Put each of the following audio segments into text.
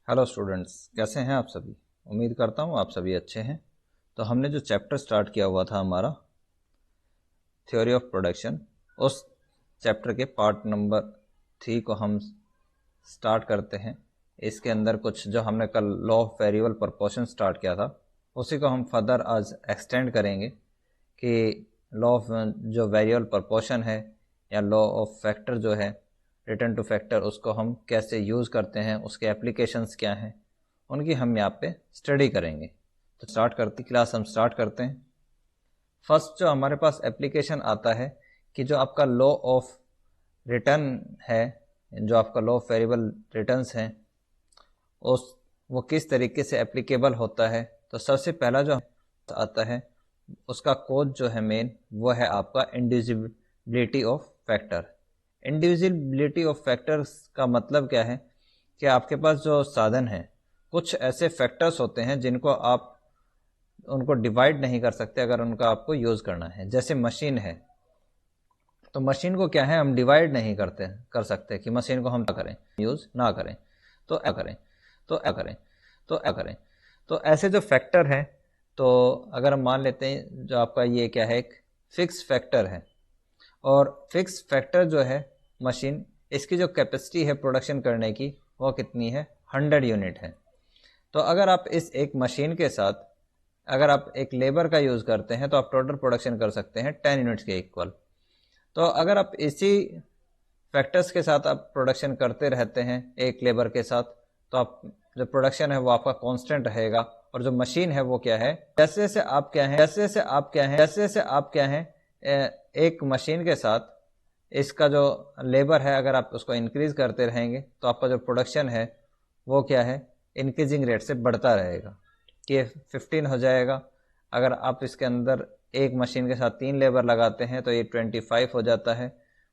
Hello students, कैसे हैं आप सभी। उम्मीद करता हूँ आप सभी अच्छे हैं। तो हमने जो चैप्टर स्टार्ट किया हुआ था हमारा थ्योरी ऑफ प्रोडक्शन, उस चैप्टर के पार्ट नंबर 3 को हम स्टार्ट करते हैं। इसके अंदर कुछ जो हमने कल law of variable proportion start किया था उसी को हम फर्दर आज एक्सटेंड करेंगे कि लॉ ऑफ जो वेरिएबल प्रोपोर्शन है या लॉ ऑफ फैक्टर जो है रिटर्न टू फैक्टर, उसको हम कैसे यूज़ करते हैं, उसके एप्लीकेशंस क्या हैं, उनकी हम यहाँ पे स्टडी करेंगे। तो क्लास हम स्टार्ट करते हैं। फर्स्ट जो हमारे पास एप्लीकेशन आता है कि जो आपका लॉ ऑफ रिटर्न है, जो आपका लॉ ऑफ वेरिएबल रिटर्न्स हैं, उस वो किस तरीके से एप्लीकेबल होता है। तो सबसे पहला जो आता है उसका कोड जो है मेन, वो है आपका इंडिविजिबिलिटी ऑफ फैक्टर। इंडिविजिबिलिटी ऑफ फैक्टर्स का मतलब क्या है कि आपके पास जो साधन है, कुछ ऐसे फैक्टर्स होते हैं जिनको आप उनको डिवाइड नहीं कर सकते अगर उनका आपको यूज़ करना है। जैसे मशीन है, तो मशीन को क्या है, हम डिवाइड नहीं कर सकते कि मशीन को हम क्या करें, यूज़ ना करें, तो क्या करें, तो क्या करें, तो क्या करें। तो ऐसे जो फैक्टर हैं, तो अगर हम मान लेते हैं जो आपका ये क्या है, एक फिक्स फैक्टर है, और फिक्स फैक्टर जो है मशीन, इसकी जो कैपेसिटी है प्रोडक्शन करने की वो कितनी है, 100 यूनिट है। तो अगर आप इस एक मशीन के साथ अगर आप एक लेबर का यूज़ करते हैं तो आप टोटल प्रोडक्शन कर सकते हैं 10 यूनिट्स के इक्वल। तो अगर आप इसी फैक्टर्स के साथ आप प्रोडक्शन करते रहते हैं एक लेबर के साथ, तो आप जो प्रोडक्शन है वो आपका कांस्टेंट रहेगा। और जो मशीन है वो क्या है, जैसे जैसे आप क्या हैं एक मशीन के साथ इसका जो लेबर है, अगर आप उसको इंक्रीज करते रहेंगे तो आपका जो प्रोडक्शन है वो क्या है, इंक्रीजिंग रेट से बढ़ता रहेगा कि 15 हो जाएगा। अगर आप इसके अंदर एक मशीन के साथ 3 लेबर लगाते हैं तो ये 25 हो जाता है।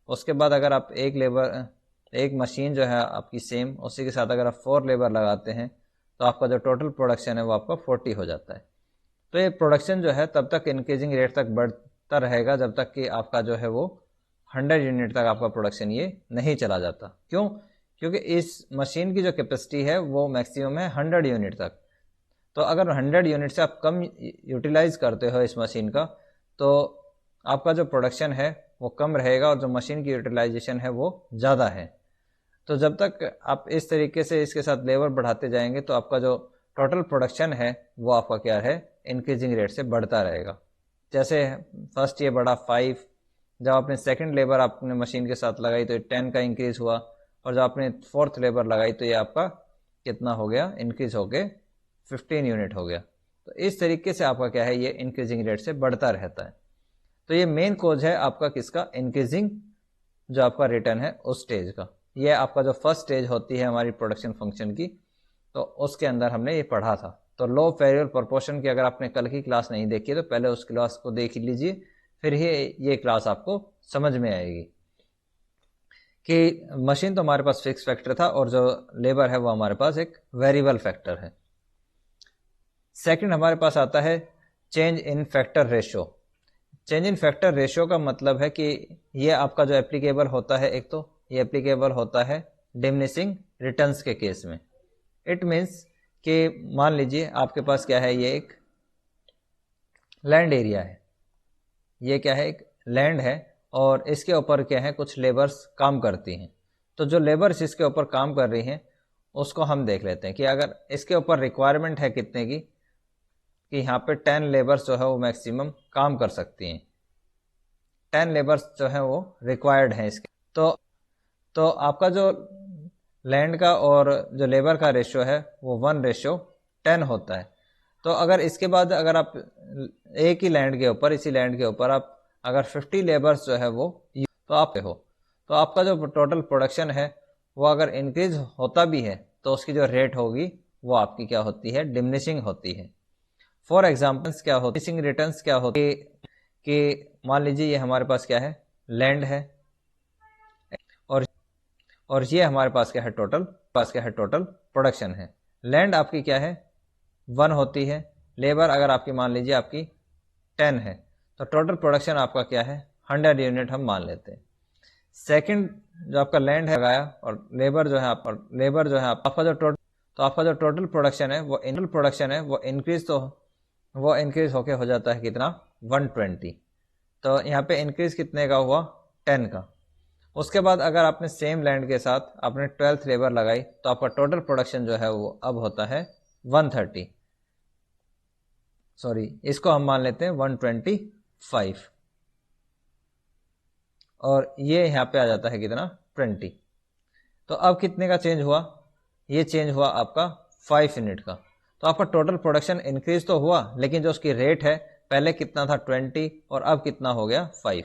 उसके बाद अगर आप एक मशीन जो है आपकी सेम, उसी के साथ अगर आप 4 लेबर लगाते हैं तो आपका जो टोटल प्रोडक्शन है वो आपका 40 हो जाता है। तो ये प्रोडक्शन जो है तब तक इंक्रीजिंग रेट तक बढ़ता रहेगा जब तक कि आपका जो है वो 100 यूनिट तक आपका प्रोडक्शन ये नहीं चला जाता। क्यों? क्योंकि इस मशीन की जो कैपेसिटी है वो मैक्सिमम है 100 यूनिट तक। तो अगर 100 यूनिट से आप कम यूटिलाइज करते हो इस मशीन का, तो आपका जो प्रोडक्शन है वो कम रहेगा और जो मशीन की यूटिलाइजेशन है वो ज़्यादा है। तो जब तक आप इस तरीके से इसके साथ लेबर बढ़ाते जाएंगे तो आपका जो टोटल प्रोडक्शन है वो आपका क्या है, इंक्रीजिंग रेट से बढ़ता रहेगा। जैसे फर्स्ट ये बढ़ा 5, जब आपने सेकंड लेबर आपने मशीन के साथ लगाई तो ये 10 का इंक्रीज हुआ, और जब आपने फोर्थ लेबर लगाई तो ये आपका कितना हो गया, इंक्रीज हो गए 15 यूनिट हो गया। तो इस तरीके से आपका क्या है, ये इंक्रीजिंग रेट से बढ़ता रहता है। तो ये मेन कोज है आपका किसका, इंक्रीजिंग जो आपका रिटर्न है उस स्टेज का। ये आपका जो फर्स्ट स्टेज होती है हमारी प्रोडक्शन फंक्शन की, तो उसके अंदर हमने ये पढ़ा था। तो लॉ ऑफ वेरिएबल प्रोपोर्शन की अगर आपने कल की क्लास नहीं देखी है तो पहले उस क्लास को देख लीजिए, फिर ही ये क्लास आपको समझ में आएगी कि मशीन तो हमारे पास फिक्स फैक्टर था और जो लेबर है वो हमारे पास एक वेरिएबल फैक्टर है। सेकंड हमारे पास आता है change in factor ratio. Change in factor ratio का मतलब है कि ये आपका जो एप्लीकेबल होता है, एक तो ये एप्लीकेबल होता है डिमिनिशिंग रिटर्न्स के केस में। इट मीन्स कि मान लीजिए आपके पास क्या है, ये एक लैंड एरिया है, ये क्या है, एक लैंड है, और इसके ऊपर क्या है, कुछ लेबर्स काम करती हैं। तो जो लेबर्स इसके ऊपर काम कर रही हैं उसको हम देख लेते हैं कि अगर इसके ऊपर रिक्वायरमेंट है कितने की, कि यहाँ पे 10 लेबर्स जो है वो मैक्सिमम काम कर सकती हैं, 10 लेबर्स जो है वो रिक्वायर्ड हैं इसके। तो आपका जो लैंड का और जो लेबर का रेशियो है वो 1:10 होता है। तो अगर इसके बाद अगर आप एक ही लैंड के ऊपर, इसी लैंड के ऊपर आप अगर 50 लेबर्स जो है वो तो आप हो, तो आपका जो टोटल प्रोडक्शन है वो अगर इंक्रीज होता भी है तो उसकी जो रेट होगी वो आपकी क्या होती है, डिमिनिशिंग होती है। फॉर एग्जाम्पल्स क्या होती है, डिमिनिशिंग रिटर्न्स क्या होती है कि मान लीजिए ये हमारे पास क्या है, लैंड है, और ये हमारे पास क्या है, टोटल प्रोडक्शन है। लैंड आपकी क्या है, 1 होती है, लेबर अगर आपकी मान लीजिए आपकी 10 है, तो टोटल प्रोडक्शन आपका क्या है, 100 यूनिट हम मान लेते हैं। सेकंड जो आपका लैंड है लगाया और लेबर जो है आपका जो तो आपका जो टोटल प्रोडक्शन है वो इंक्रीज होके हो जाता है कितना, 120। तो यहाँ पे इंक्रीज कितने का हुआ, 10 का। उसके बाद अगर आपने सेम लैंड के साथ आपने 12th लेबर लगाई तो आपका टोटल प्रोडक्शन जो है वो अब होता है 130, सॉरी इसको हम मान लेते हैं 125, और ये यहाँ पे आ जाता है कितना, 20। तो अब कितने का चेंज हुआ, ये चेंज हुआ आपका 5 यूनिट का। तो आपका टोटल प्रोडक्शन इंक्रीज तो हुआ, लेकिन जो उसकी रेट है पहले कितना था 20 और अब कितना हो गया 5।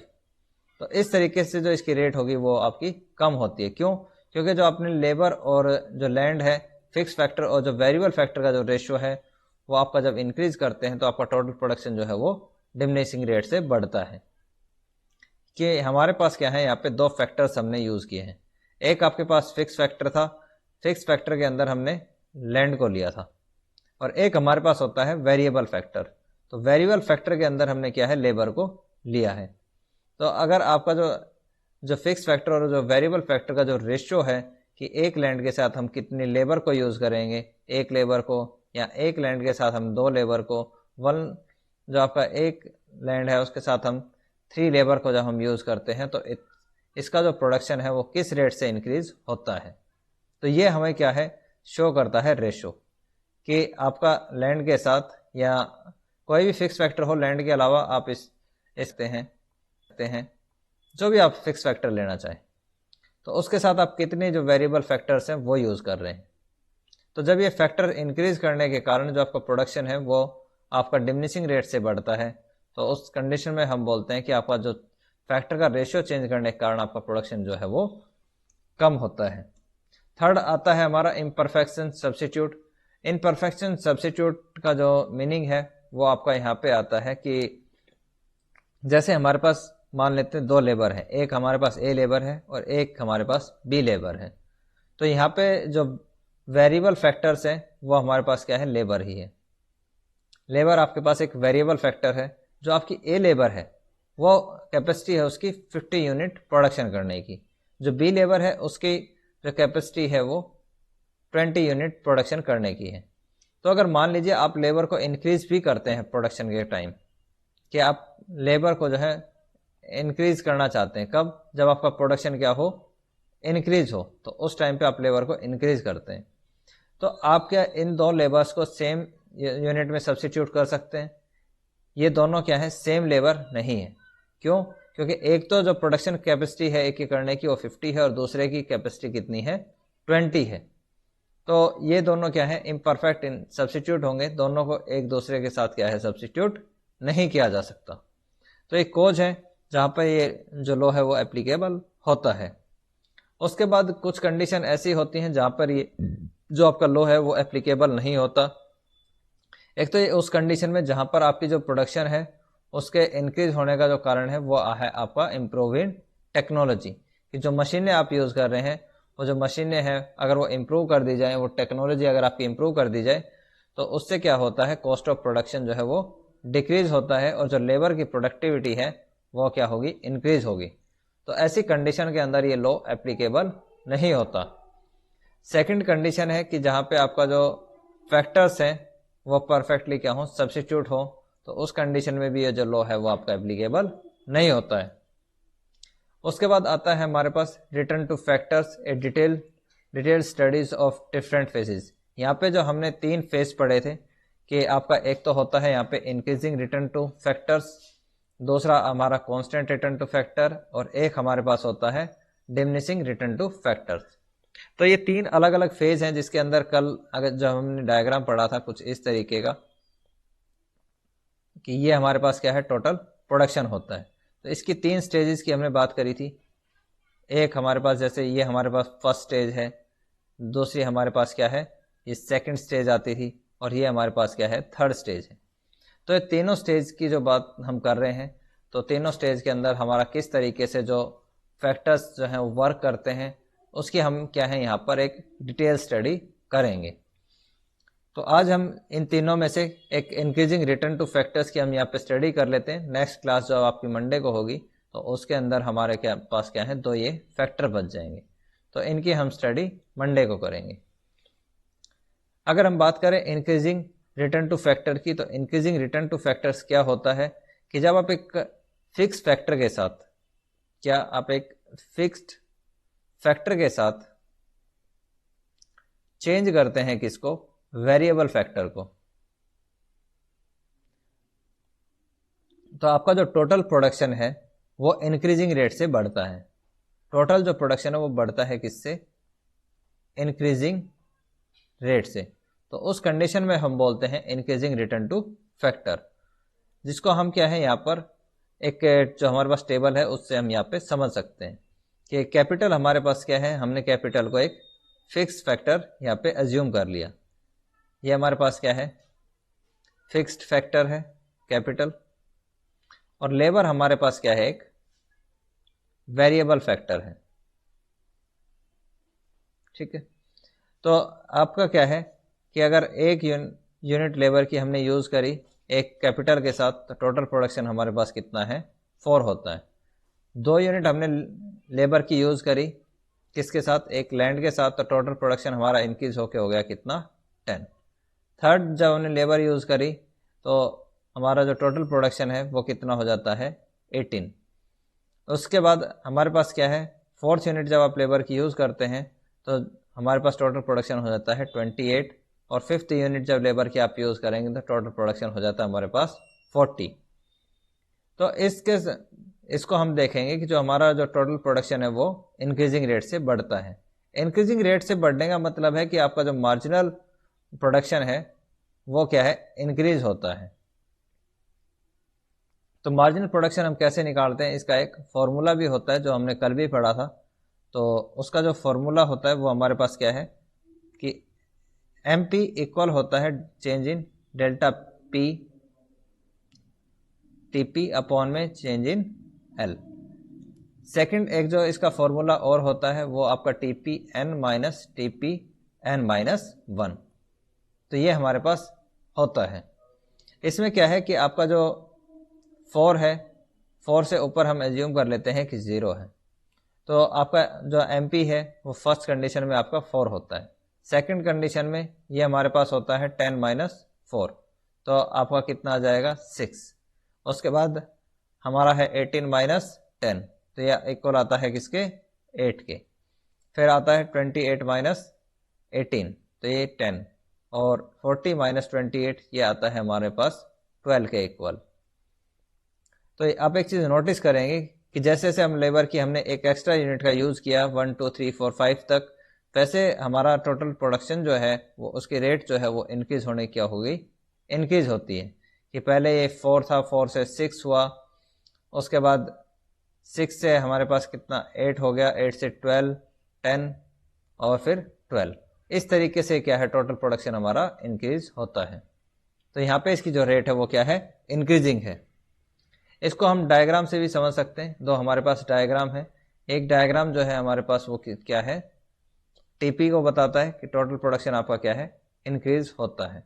तो इस तरीके से जो इसकी रेट होगी वो आपकी कम होती है। क्यों? क्योंकि जो आपने लेबर और जो लैंड है, फिक्स फैक्टर और जो वेरिएबल फैक्टर का जो रेशियो है वो आपका जब इंक्रीज करते हैं तो आपका टोटल प्रोडक्शन जो है वो डिमिनिशिंग रेट से बढ़ता है। कि हमारे पास क्या है, यहाँ पे दो फैक्टर्स हमने यूज किए हैं। एक आपके पास फिक्स फैक्टर था, फिक्स फैक्टर के अंदर हमने लैंड को लिया था, और एक हमारे पास होता है वेरिएबल फैक्टर। तो वेरिएबल फैक्टर के अंदर हमने क्या है, लेबर को लिया है। तो अगर आपका जो फिक्स फैक्टर और जो वेरिएबल फैक्टर का जो रेशियो है कि एक लैंड के साथ हम कितनी लेबर को यूज करेंगे, एक लेबर को, या एक लैंड के साथ हम 2 लेबर को, जो आपका एक लैंड है उसके साथ हम 3 लेबर को जब हम यूज करते हैं तो इसका जो प्रोडक्शन है वो किस रेट से इंक्रीज होता है। तो ये हमें क्या है, शो करता है रेशो, कि आपका लैंड के साथ या कोई भी फिक्स फैक्टर हो, लैंड के अलावा आप इसते हैं जो भी आप फिक्स फैक्टर लेना चाहें, तो उसके साथ आप कितने जो वेरिएबल फैक्टर्स हैं वो यूज कर रहे हैं। तो जब ये फैक्टर इंक्रीज करने के कारण जो आपका प्रोडक्शन है वो आपका डिमिनिशिंग रेट से बढ़ता है, तो उस कंडीशन में हम बोलते हैं कि आपका जो फैक्टर का रेशियो चेंज करने के कारण आपका प्रोडक्शन जो है वो कम होता है। थर्ड आता है हमारा इम्परफेक्शन सब्स्टिट्यूट। इम्परफेक्शन सब्स्टिट्यूट का जो मीनिंग है वो आपका यहाँ पे आता है कि जैसे हमारे पास मान लेते हैं 2 लेबर है, एक हमारे पास ए लेबर है और एक हमारे पास बी लेबर है। तो यहाँ पे जो वेरिएबल फैक्टर्स हैं वो हमारे पास क्या है, लेबर ही है। लेबर आपके पास एक वेरिएबल फैक्टर है। जो आपकी ए लेबर है वो कैपेसिटी है उसकी 50 यूनिट प्रोडक्शन करने की। जो बी लेबर है उसकी जो कैपेसिटी है वो 20 यूनिट प्रोडक्शन करने की है। तो अगर मान लीजिए आप लेबर को इंक्रीज भी करते हैं प्रोडक्शन के टाइम, कि आप लेबर को जो है इंक्रीज करना चाहते हैं, कब? जब आपका प्रोडक्शन क्या हो, इंक्रीज हो, तो उस टाइम पे आप लेबर को इंक्रीज करते हैं। तो आप क्या इन 2 लेबर्स को सेम यूनिट में सब्स्टिट्यूट कर सकते हैं? ये दोनों क्या है, सेम लेबर नहीं है। क्यों? क्योंकि एक तो जो प्रोडक्शन कैपेसिटी है एक के करने की वो 50 है और दूसरे की कैपेसिटी कितनी है, 20 है। तो ये दोनों क्या है, इम्परफेक्ट सब्स्टिट्यूट होंगे, दोनों को एक दूसरे के साथ क्या है, सब्स्टिट्यूट नहीं किया जा सकता। तो एक कोज है जहां पर ये जो लॉ है वो एप्लीकेबल होता है। उसके बाद कुछ कंडीशन ऐसी होती हैं जहां पर ये जो आपका लॉ है वो एप्लीकेबल नहीं होता। एक तो ये उस कंडीशन में जहां पर आपकी जो प्रोडक्शन है उसके इंक्रीज होने का जो कारण है वो है आपका इम्प्रूविंग टेक्नोलॉजी, कि जो मशीनें आप यूज कर रहे हैं वो जो मशीनें हैं अगर वो इम्प्रूव कर दी जाए, वो टेक्नोलॉजी अगर आपकी इम्प्रूव कर दी जाए, तो उससे क्या होता है, कॉस्ट ऑफ प्रोडक्शन जो है वो डिक्रीज होता है और जो लेबर की प्रोडक्टिविटी है वो क्या होगी, इंक्रीज होगी। तो ऐसी कंडीशन के अंदर ये लॉ एप्लीकेबल नहीं होता। सेकंड कंडीशन है कि जहां पे आपका जो फैक्टर्स हैं वो परफेक्टली क्या हो, सब्स्टिट्यूट हो, तो उस कंडीशन में भी ये जो लॉ है वो आपका एप्लीकेबल नहीं होता है। उसके बाद आता है हमारे पास return to factors, a detail studies of different phases. यहाँ पे जो हमने 3 फेज पढ़े थे कि आपका एक तो होता है यहाँ पे इंक्रीजिंग रिटर्न टू फैक्टर्स, दूसरा हमारा कांस्टेंट रिटर्न टू फैक्टर, और एक हमारे पास होता है डिमिनिशिंग रिटर्न टू फैक्टर्स। तो ये 3 अलग अलग फेज हैं जिसके अंदर कल अगर जब हमने डायग्राम पढ़ा था कुछ इस तरीके का, कि ये हमारे पास क्या है, टोटल प्रोडक्शन होता है। तो इसकी 3 स्टेजेस की हमने बात करी थी। एक हमारे पास जैसे ये हमारे पास फर्स्ट स्टेज है, दूसरी हमारे पास क्या है, ये सेकंड स्टेज आती थी, और ये हमारे पास क्या है, थर्ड स्टेज है। तो ये तीनों स्टेज की जो बात हम कर रहे हैं, तो तीनों स्टेज के अंदर हमारा किस तरीके से जो फैक्टर्स जो हैं वो वर्क करते हैं उसकी हम क्या है यहाँ पर एक डिटेल स्टडी करेंगे। तो आज हम इन तीनों में से एक इंक्रीजिंग रिटर्न टू फैक्टर्स की हम यहाँ पे स्टडी कर लेते हैं। नेक्स्ट क्लास जो आपकी मंडे को होगी तो उसके अंदर हमारे पास क्या है, 2 ये फैक्टर बच जाएंगे, तो इनकी हम स्टडी मंडे को करेंगे। अगर हम बात करें इंक्रीजिंग रिटर्न टू फैक्टर की, तो इंक्रीजिंग रिटर्न टू फैक्टर्स क्या होता है कि जब आप एक फिक्स फैक्टर के साथ, क्या आप एक फिक्स्ड फैक्टर के साथ चेंज करते हैं किसको, वेरिएबल फैक्टर को, तो आपका जो टोटल प्रोडक्शन है वो इंक्रीजिंग रेट से बढ़ता है। टोटल जो प्रोडक्शन है वो बढ़ता है किससे, इंक्रीजिंग रेट से। तो उस कंडीशन में हम बोलते हैं इंक्रीजिंग रिटर्न टू फैक्टर, जिसको हम क्या है यहाँ पर एक जो हमारे पास टेबल है उससे हम यहाँ पे समझ सकते हैं कि कैपिटल हमारे पास क्या है, हमने कैपिटल को एक फिक्स्ड फैक्टर यहाँ पे एज्यूम कर लिया। ये हमारे पास क्या है, फिक्स्ड फैक्टर है कैपिटल, और लेबर हमारे पास क्या है, एक वेरिएबल फैक्टर है। ठीक है, तो आपका क्या है कि अगर एक यूनिट लेबर की हमने यूज़ करी एक कैपिटल के साथ, तो टोटल प्रोडक्शन हमारे पास कितना है, 4 होता है। 2 यूनिट हमने लेबर की यूज़ करी किसके साथ, एक लैंड के साथ, तो टोटल प्रोडक्शन हमारा इंक्रीज होके हो गया कितना, 10। थर्ड जब हमने लेबर यूज़ करी तो हमारा जो टोटल प्रोडक्शन है वो कितना हो जाता है, 18। उसके बाद हमारे पास क्या है, 4th यूनिट जब आप लेबर की यूज़ करते हैं तो हमारे पास टोटल प्रोडक्शन हो जाता है 28, और 5th यूनिट जब लेबर की आप यूज़ करेंगे तो टोटल प्रोडक्शन हो जाता है हमारे पास 40। तो इसको हम देखेंगे कि जो हमारा जो टोटल प्रोडक्शन है वो इंक्रीजिंग रेट से बढ़ता है। इंक्रीजिंग रेट से बढ़ने का मतलब है कि आपका जो मार्जिनल प्रोडक्शन है वो क्या है, इंक्रीज होता है। तो मार्जिनल प्रोडक्शन हम कैसे निकालते हैं, इसका एक फॉर्मूला भी होता है जो हमने कल भी पढ़ा था। तो उसका जो फॉर्मूला होता है वो हमारे पास क्या है कि MP इक्वल होता है change in delta P TP upon में चेंज इन L। सेकंड एक जो इसका फॉर्मूला और होता है वो आपका TPN माइनस TPN माइनस 1। तो ये हमारे पास होता है। इसमें क्या है कि आपका जो 4 है, 4 से ऊपर हम एज्यूम कर लेते हैं कि 0 है, तो आपका जो MP है वो फर्स्ट कंडीशन में आपका 4 होता है। सेकंड कंडीशन में ये हमारे पास होता है 10 माइनस 4, तो आपका कितना आ जाएगा, 6। उसके बाद हमारा है 18 माइनस 10, तो यह इक्वल आता है किसके, 8 के। फिर आता है 28 माइनस 18, तो ये 10, और 40 माइनस 28 ये आता है हमारे पास 12 के इक्वल। तो आप एक चीज़ नोटिस करेंगे कि जैसे जैसे हम लेबर की हमने एक एक्स्ट्रा यूनिट का यूज़ किया 1 2 3 4 5 तक, वैसे हमारा टोटल प्रोडक्शन जो है वो उसकी रेट जो है वो इंक्रीज होने क्या हो गई, इंक्रीज होती है। कि पहले ये 4 था, 4 से 6 हुआ, उसके बाद 6 से हमारे पास कितना 8 हो गया, 8 से 12, 10 और फिर 12। इस तरीके से क्या है टोटल प्रोडक्शन हमारा इंक्रीज होता है। तो यहाँ पे इसकी जो रेट है वो क्या है, इंक्रीजिंग है। इसको हम डायग्राम से भी समझ सकते हैं। दो हमारे पास डायग्राम है, एक डायग्राम जो है हमारे पास वो क्या है, टीपी को बताता है कि टोटल प्रोडक्शन आपका क्या है, इंक्रीज होता है।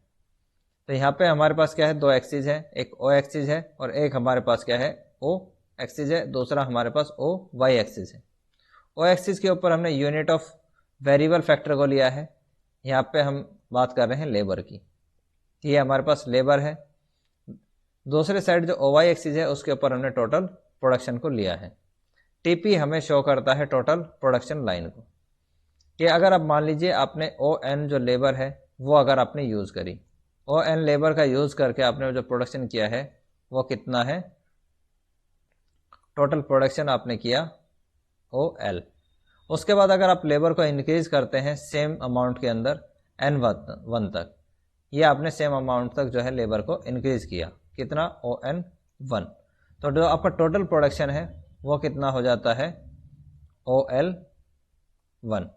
तो यहाँ पे हमारे पास क्या है, 2 एक्सिस है, एक ओ एक्सिस है और एक हमारे पास क्या है, ओ एक्सिस है, दूसरा हमारे पास ओ वाई एक्सिस है। ओ एक्सिस के ऊपर हमने यूनिट ऑफ वेरिएबल फैक्टर को लिया है। यहाँ पे हम बात कर रहे हैं लेबर की, ये हमारे पास लेबर है। दूसरे साइड जो ओ वाई एक्सिस है उसके ऊपर हमने टोटल प्रोडक्शन को लिया है। टीपी हमें शो करता है टोटल प्रोडक्शन लाइन को। कि अगर आप मान लीजिए आपने ओ एन जो लेबर है वो अगर आपने यूज़ करी, ओ एन लेबर का यूज़ करके आपने जो प्रोडक्शन किया है वो कितना है, टोटल प्रोडक्शन आपने किया ओ एल। उसके बाद अगर आप लेबर को इंक्रीज करते हैं सेम अमाउंट के अंदर N1 तक, ये आपने सेम अमाउंट तक जो है लेबर को इंक्रीज किया, कितना, ON1। तो जो आपका टोटल प्रोडक्शन है वो कितना हो जाता है, OL1।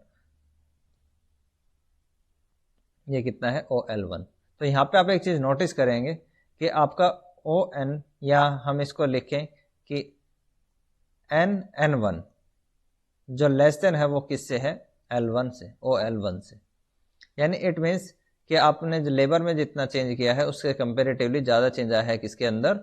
ये कितना है, OL1। तो यहाँ पे आप एक चीज़ नोटिस करेंगे कि आपका ON, या हम इसको लिखें कि N1 जो लेस देन है वो किससे है, L1 से, OL1 से। यानी इट मीन्स कि आपने जो लेबर में जितना चेंज किया है उसके कंपेरेटिवली ज़्यादा चेंज आया है किसके अंदर,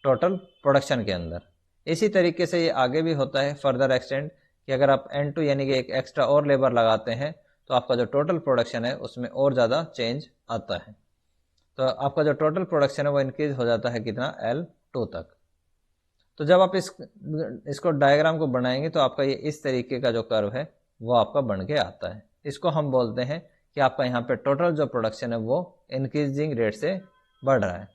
टोटल प्रोडक्शन के अंदर। इसी तरीके से ये आगे भी होता है फर्दर एक्सटेंड कि अगर आप N2 यानी कि एक एक्स्ट्रा और लेबर लगाते हैं तो आपका जो टोटल प्रोडक्शन है उसमें और ज़्यादा चेंज आता है। तो आपका जो टोटल प्रोडक्शन है वो इंक्रीज हो जाता है कितना, L2 तक। तो जब आप इसको डायग्राम को बनाएंगे तो आपका ये इस तरीके का जो कर्व है वो आपका बन के आता है। इसको हम बोलते हैं कि आपका यहाँ पे टोटल जो प्रोडक्शन है वो इंक्रीजिंग रेट से बढ़ रहा है।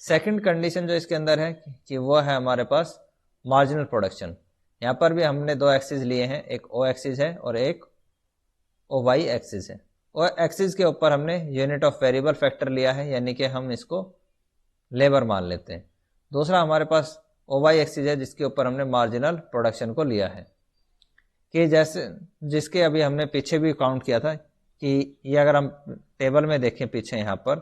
सेकंड कंडीशन जो इसके अंदर है कि वो है हमारे पास मार्जिनल प्रोडक्शन। यहाँ पर भी हमने दो एक्सिस लिए हैं, एक ओ एक्सिस है और एक ओ वाई एक्सिस है। ओ एक्सिस के ऊपर हमने यूनिट ऑफ वेरिएबल फैक्टर लिया है, यानी कि हम इसको लेबर मान लेते हैं। दूसरा हमारे पास ओ वाई एक्सिस है जिसके ऊपर हमने मार्जिनल प्रोडक्शन को लिया है, कि जैसे जिसके अभी हमने पीछे भी काउंट किया था कि ये अगर हम टेबल में देखें पीछे यहाँ पर,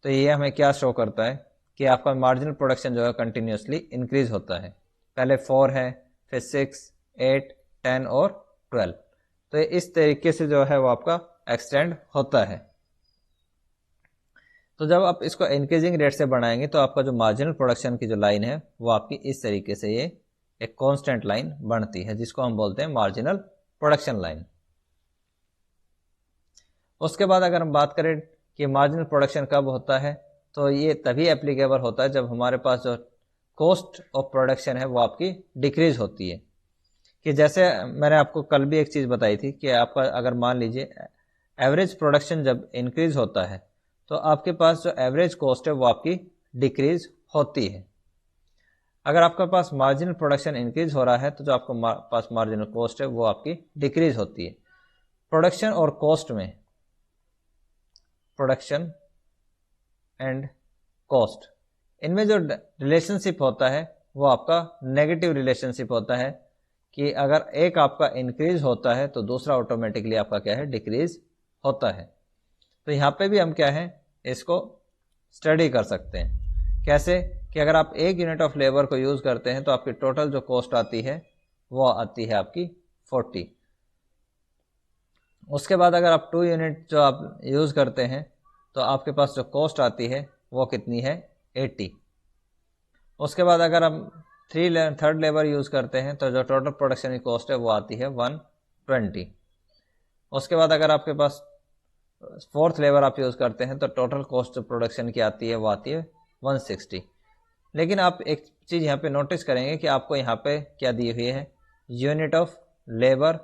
तो ये हमें क्या शो करता है कि आपका मार्जिनल प्रोडक्शन जो है कंटिन्यूसली इंक्रीज होता है। पहले 4 है, फिर 6, 8, 10 और 12। तो इस तरीके से जो है वो आपका एक्सटेंड होता है। तो जब आप इसको इंक्रीजिंग रेट से बढ़ाएंगे तो आपका जो मार्जिनल प्रोडक्शन की जो लाइन है वो आपकी इस तरीके से ये एक कांस्टेंट लाइन बनती है, जिसको हम बोलते हैं मार्जिनल प्रोडक्शन लाइन। उसके बाद अगर हम बात करें कि मार्जिनल प्रोडक्शन कब होता है, तो ये तभी एप्लीकेबल होता है जब हमारे पास जो कॉस्ट ऑफ प्रोडक्शन है वो आपकी डिक्रीज होती है। कि जैसे मैंने आपको कल भी एक चीज़ बताई थी कि आपका अगर मान लीजिए एवरेज प्रोडक्शन जब इंक्रीज होता है तो आपके पास जो एवरेज कॉस्ट है वो आपकी डिक्रीज होती है। अगर आपके पास मार्जिनल प्रोडक्शन इंक्रीज हो रहा है तो जो आपके पास मार्जिनल कॉस्ट है वो आपकी डिक्रीज होती है। प्रोडक्शन और कॉस्ट में, प्रोडक्शन एंड कॉस्ट, इनमें जो रिलेशनशिप होता है वो आपका नेगेटिव रिलेशनशिप होता है, कि अगर एक आपका इंक्रीज होता है तो दूसरा ऑटोमेटिकली आपका क्या है, डिक्रीज होता है। तो यहाँ पे भी हम क्या है, इसको स्टडी कर सकते हैं। कैसे कि अगर आप 1 यूनिट ऑफ लेबर को यूज़ करते हैं तो आपकी टोटल जो कॉस्ट आती है वो आती है आपकी 40। उसके बाद अगर आप 2 यूनिट जो आप यूज़ करते हैं तो आपके पास जो कॉस्ट आती है वो कितनी है, 80। उसके बाद अगर हम थर्ड लेबर यूज़ करते हैं तो जो टोटल प्रोडक्शन की कॉस्ट है वो आती है 120। उसके बाद अगर आपके पास 4th लेबर आप यूज़ करते हैं तो टोटल कॉस्ट जो प्रोडक्शन की आती है वो आती है 160। लेकिन आप एक चीज़ यहाँ पे नोटिस करेंगे कि आपको यहाँ पे क्या दी हुई है, यूनिट ऑफ लेबर,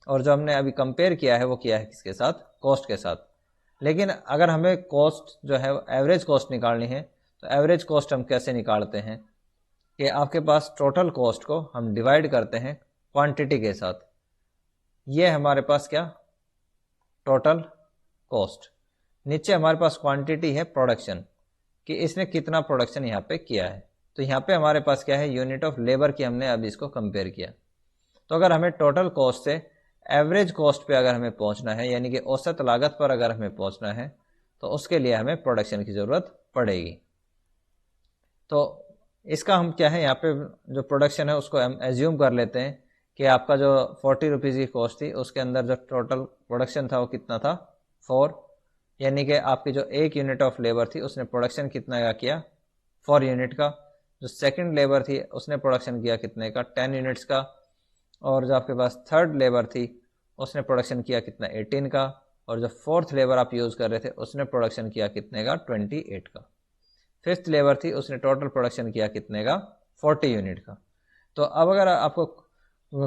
और जो हमने अभी कंपेयर किया है वो किया है किसके साथ, कॉस्ट के साथ। लेकिन अगर हमें कॉस्ट जो है एवरेज कॉस्ट निकालनी है तो एवरेज कॉस्ट हम कैसे निकालते हैं कि आपके पास टोटल कॉस्ट को हम डिवाइड करते हैं क्वांटिटी के साथ। ये हमारे पास क्या, टोटल कॉस्ट, नीचे हमारे पास क्वांटिटी है प्रोडक्शन, कि इसने कितना प्रोडक्शन यहाँ पे किया है। तो यहाँ पे हमारे पास क्या है, यूनिट ऑफ लेबर की हमने अभी इसको कंपेयर किया। तो अगर हमें टोटल कॉस्ट से एवरेज कॉस्ट पे अगर हमें पहुँचना है, यानी कि औसत लागत पर अगर हमें पहुँचना है, तो उसके लिए हमें प्रोडक्शन की ज़रूरत पड़ेगी। तो इसका हम क्या है, यहाँ पे जो प्रोडक्शन है उसको हम एज्यूम कर लेते हैं कि आपका जो 40 रुपीज़ की कॉस्ट थी उसके अंदर जो टोटल प्रोडक्शन था वो कितना था, 4। यानी कि आपकी जो 1 यूनिट ऑफ लेबर थी उसने प्रोडक्शन कितना का किया, 4 यूनिट का। जो सेकंड लेबर थी उसने प्रोडक्शन किया कितने का, 10 यूनिट्स का। और जो आपके पास थर्ड लेबर थी उसने प्रोडक्शन किया कितना, 18 का। और जो 4th लेबर आप यूज़ कर रहे थे उसने प्रोडक्शन किया कितने का, 28 का। 5th लेबर थी उसने टोटल प्रोडक्शन किया कितने का, 40 यूनिट का। तो अब अगर आपको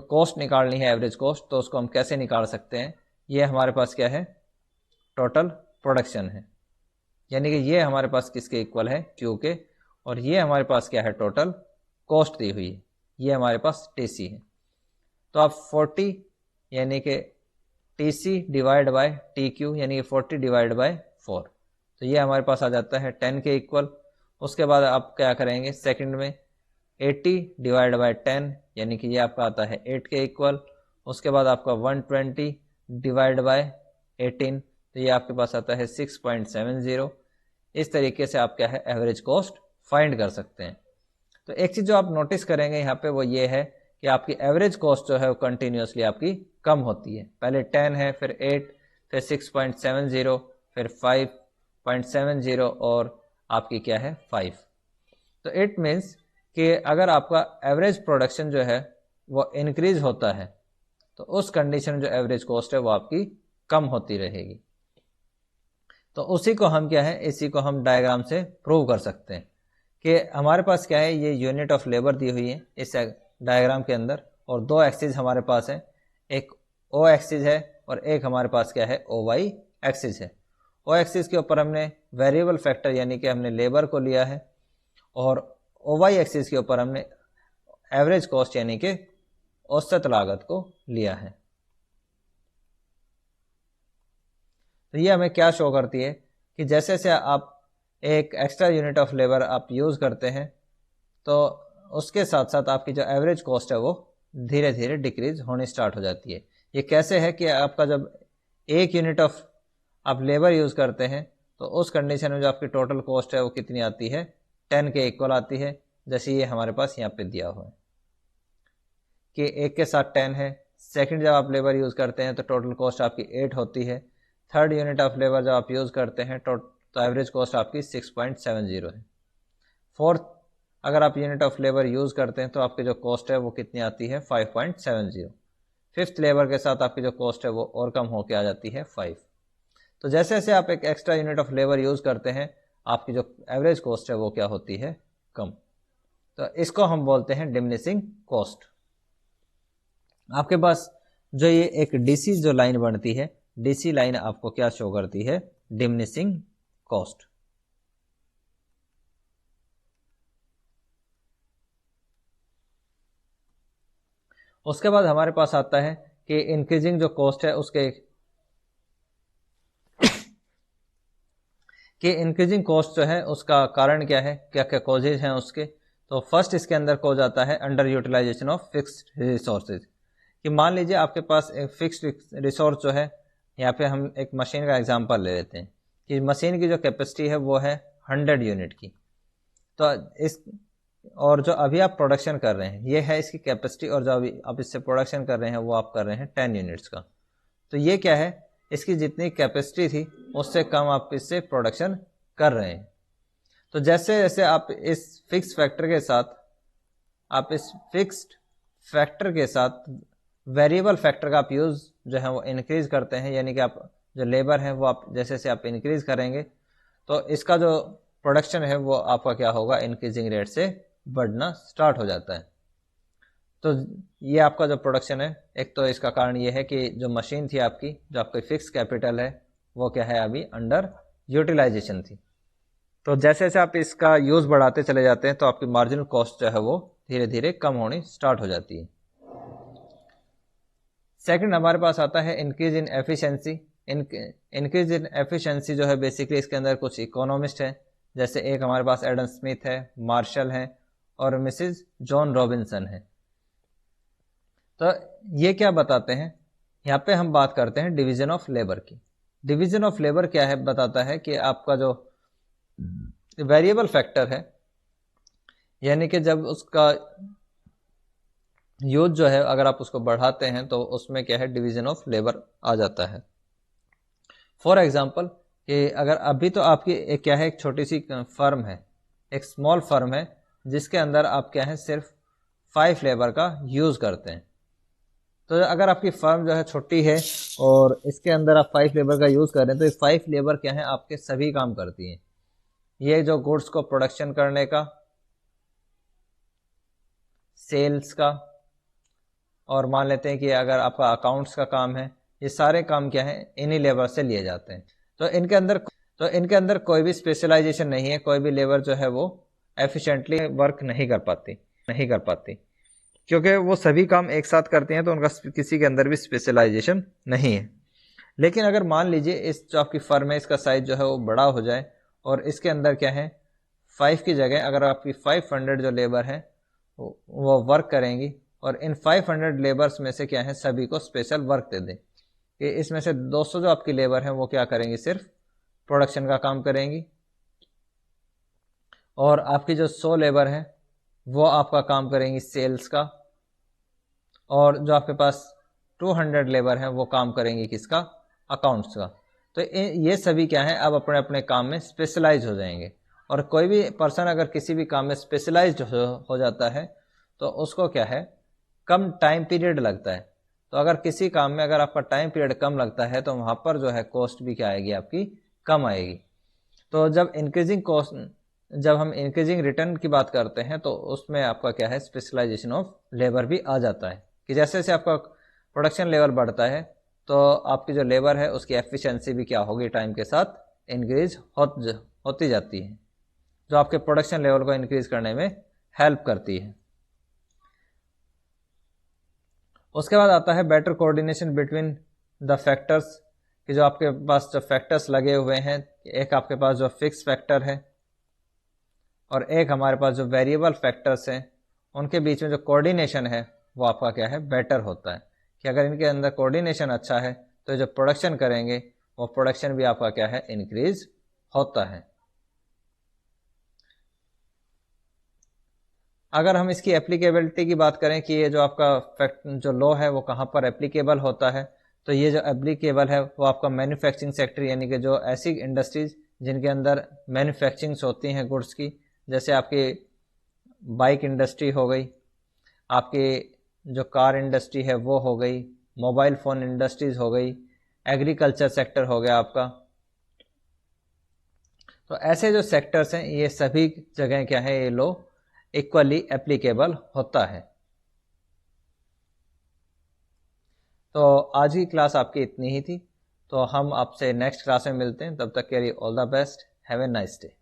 कॉस्ट निकालनी है, एवरेज कॉस्ट, तो उसको हम कैसे निकाल सकते हैं, ये हमारे पास क्या है, टोटल प्रोडक्शन है। यानी कि ये हमारे पास किसके इक्वल है, क्यू के। और ये हमारे पास क्या है, टोटल कॉस्ट दी हुई है, ये हमारे पास टीसी है। तो आप 40 यानी कि TC divide by T Q, यानी कि 40 डिवाइड बाय 4, तो ये हमारे पास आ जाता है 10 के इक्वल। उसके बाद आप क्या करेंगे, सेकंड में 80 डिवाइड बाय 10, यानी कि ये आपका आता है 8 के इक्वल। उसके बाद आपका 120 डिवाइड बाय 18, तो ये आपके पास आता है 6.70। इस तरीके से आप क्या है, एवरेज कॉस्ट फाइंड कर सकते हैं। तो एक चीज़ जो आप नोटिस करेंगे यहाँ पे वो ये है कि आपकी एवरेज कॉस्ट जो है वो कंटिन्यूसली आपकी कम होती है। पहले 10 है, फिर 8, फिर 6.70, फिर 5.70 और आपकी क्या है 5। तो इट मीन्स कि अगर आपका एवरेज प्रोडक्शन जो है वो इंक्रीज होता है तो उस कंडीशन में जो एवरेज कॉस्ट है वो आपकी कम होती रहेगी। तो उसी को हम क्या है, इसी को हम डायग्राम से प्रूव कर सकते हैं कि हमारे पास क्या है, ये यूनिट ऑफ लेबर दी हुई है इस डायग्राम के अंदर, और दो एक्सिस हमारे पास है, एक ओ एक्सिस है और एक हमारे पास क्या है, ओ वाई एक्सिस है। ओ एक्सिस के ऊपर हमने वेरिएबल फैक्टर यानी कि हमने लेबर को लिया है, और ओ वाई एक्सिस के ऊपर हमने एवरेज कॉस्ट यानी कि औसत लागत को लिया है। तो ये हमें क्या शो करती है कि जैसे जैसे आप एक एक्स्ट्रा यूनिट ऑफ लेबर आप यूज़ करते हैं तो उसके साथ साथ आपकी जो एवरेज कॉस्ट है वो धीरे धीरे डिक्रीज होनी स्टार्ट हो जाती है। ये कैसे है कि आपका जब एक यूनिट ऑफ आप लेबर यूज़ करते हैं तो उस कंडीशन में जो आपकी टोटल कॉस्ट है वो कितनी आती है, 10 के इक्वल आती है, जैसे ये हमारे पास यहाँ पे दिया हुआ है कि 1 के साथ 10 है। सेकंड जब आप लेबर यूज़ करते हैं तो टोटल कॉस्ट आपकी 8 होती है। थर्ड यूनिट ऑफ लेबर जब आप यूज़ करते हैं तो एवरेज कॉस्ट आपकी 6.70 है। फोर्थ अगर आप यूनिट ऑफ लेबर यूज़ करते हैं तो आपकी जो कॉस्ट है वो कितनी आती है, 5.70। फिफ्थ लेबर के साथ आपकी जो कॉस्ट है वो और कम होकर आ जाती है 5। तो जैसे जैसे आप एक extra unit of labour use करते हैं आपकी जो एवरेज कॉस्ट है वो क्या होती है, कम। तो इसको हम बोलते हैं डिमिनिशिंग कॉस्ट। आपके पास जो ये एक डीसी जो लाइन बनती है, डीसी लाइन आपको क्या शो करती है, डिमिनिशिंग कॉस्ट। उसके बाद हमारे पास आता है कि इंक्रीजिंग जो कॉस्ट है उसके कि इंक्रीजिंग कॉस्ट जो है उसका कारण क्या है, क्या क्या कॉजेज हैं उसके। तो फर्स्ट इसके अंदर कॉज आता है under utilisation of fixed resources. कि मान लीजिए आपके पास एक फिक्स्ड रिसोर्स जो है, यहाँ पे हम एक मशीन का एग्जांपल ले लेते हैं कि मशीन की जो कैपेसिटी है वो है 100 यूनिट की। तो इस और जो अभी आप प्रोडक्शन कर रहे हैं ये है इसकी कैपेसिटी, और जो अभी आप इससे प्रोडक्शन कर रहे हैं वो आप कर रहे हैं 10 यूनिट्स का। तो ये क्या है, इसकी जितनी कैपेसिटी थी उससे कम आप इससे प्रोडक्शन कर रहे हैं। तो जैसे जैसे आप इस फिक्स फैक्टर के साथ वेरिएबल फैक्टर का आप यूज़ जो है वो इंक्रीज करते हैं, यानी कि आप जो लेबर है वो आप जैसे जैसे आप इंक्रीज करेंगे तो इसका जो प्रोडक्शन है वो आपका क्या होगा, इंक्रीजिंग रेट से बढ़ना स्टार्ट हो जाता है। तो ये आपका जो प्रोडक्शन है, एक तो इसका कारण ये है कि जो मशीन थी आपकी, जो आपकी फिक्स कैपिटल है वो क्या है, अभी अंडर यूटिलाइजेशन थी। तो जैसे जैसे आप इसका यूज़ बढ़ाते चले जाते हैं तो आपकी मार्जिनल कॉस्ट जो है वो धीरे धीरे कम होनी स्टार्ट हो जाती है। सेकंड हमारे पास आता है increase in efficiency. Increase in efficiency जो है बेसिकली इसके अंदर कुछ इकोनॉमिस्ट है, जैसे एक हमारे पास एडम स्मिथ है, मार्शल है और मिसेस जॉन रॉबिन्सन है। तो ये क्या बताते हैं, यहाँ पे हम बात करते हैं डिवीजन ऑफ लेबर की। डिवीजन ऑफ लेबर क्या है, बताता है कि आपका जो वेरिएबल फैक्टर है, यानी कि जब उसका यूज जो है अगर आप उसको बढ़ाते हैं तो उसमें क्या है, डिवीजन ऑफ लेबर आ जाता है। फॉर एग्जांपल कि अगर अभी तो आपकी एक क्या है, एक छोटी सी फर्म है, एक स्मॉल फर्म है जिसके अंदर आप क्या है, सिर्फ 5 लेबर का यूज़ करते हैं। तो अगर आपकी फर्म जो है छोटी है और इसके अंदर आप 5 लेबर का यूज़ कर रहे हैं तो ये 5 लेबर क्या है, आपके सभी काम करती हैं। ये जो गुड्स को प्रोडक्शन करने का, सेल्स का, और मान लेते हैं कि अगर आपका अकाउंट्स का काम है, ये सारे काम क्या है, इन्हीं लेबर से लिए जाते हैं। तो इनके अंदर कोई भी स्पेशलाइजेशन नहीं है, कोई भी लेबर जो है वो एफिशिएंटली वर्क नहीं कर पाती क्योंकि वो सभी काम एक साथ करते हैं, तो उनका किसी के अंदर भी स्पेशलाइजेशन नहीं है। लेकिन अगर मान लीजिए इस जो आपकी फर्म है इसका साइज जो है वो बड़ा हो जाए और इसके अंदर क्या है, 5 की जगह अगर आपकी 500 जो लेबर है वो वर्क करेंगी, और इन 500 लेबर्स में से क्या है, सभी को स्पेशल वर्क दे दें कि इसमें से 200 जो आपकी लेबर है वो क्या करेंगी, सिर्फ प्रोडक्शन का काम करेंगी, और आपकी जो 100 लेबर है वो आपका काम करेंगी सेल्स का, और जो आपके पास 200 लेबर है वो काम करेंगी किसका, अकाउंट्स का। तो ये सभी क्या है, अब अपने अपने काम में स्पेशलाइज हो जाएंगे। और कोई भी पर्सन अगर किसी भी काम में स्पेशलाइज्ड हो जाता है तो उसको क्या है, कम टाइम पीरियड लगता है। तो अगर किसी काम में अगर आपका टाइम पीरियड कम लगता है तो वहाँ पर जो है कॉस्ट भी क्या आएगी, आपकी कम आएगी। तो जब हम इंक्रीजिंग रिटर्न की बात करते हैं तो उसमें आपका क्या है, स्पेशलाइजेशन ऑफ लेबर भी आ जाता है कि जैसे जैसे आपका प्रोडक्शन लेवल बढ़ता है तो आपकी जो लेबर है उसकी एफिशिएंसी भी क्या होगी, टाइम के साथ इंक्रीज होती जाती है, जो आपके प्रोडक्शन लेवल को इंक्रीज करने में हेल्प करती है। उसके बाद आता है better coordination between the factors, कि जो आपके पास जो फैक्टर्स लगे हुए हैं, एक आपके पास जो फिक्स फैक्टर है और एक हमारे पास जो वेरिएबल फैक्टर्स हैं, उनके बीच में जो कोऑर्डिनेशन है वो आपका क्या है, बेटर होता है। कि अगर इनके अंदर कोऑर्डिनेशन अच्छा है तो जो प्रोडक्शन करेंगे वो प्रोडक्शन भी आपका क्या है, इंक्रीज होता है। अगर हम इसकी एप्लीकेबिलिटी की बात करें कि ये जो आपका जो लॉ है वो कहाँ पर एप्लीकेबल होता है, तो ये जो एप्लीकेबल है वो आपका मैन्युफैक्चरिंग सेक्टर, यानी कि जो ऐसी इंडस्ट्रीज जिनके अंदर मैन्युफैक्चरिंग्स होती हैं गुड्स की, जैसे आपकी बाइक इंडस्ट्री हो गई, आपकी जो कार इंडस्ट्री है वो हो गई, मोबाइल फ़ोन इंडस्ट्रीज हो गई, एग्रीकल्चर सेक्टर हो गया आपका। तो ऐसे जो सेक्टर्स हैं ये सभी जगह क्या है, ये लॉ इक्वली एप्लीकेबल होता है। तो आज की क्लास आपकी इतनी ही थी, तो हम आपसे नेक्स्ट क्लास में मिलते हैं। तब तक के लिए all the best, have a nice day.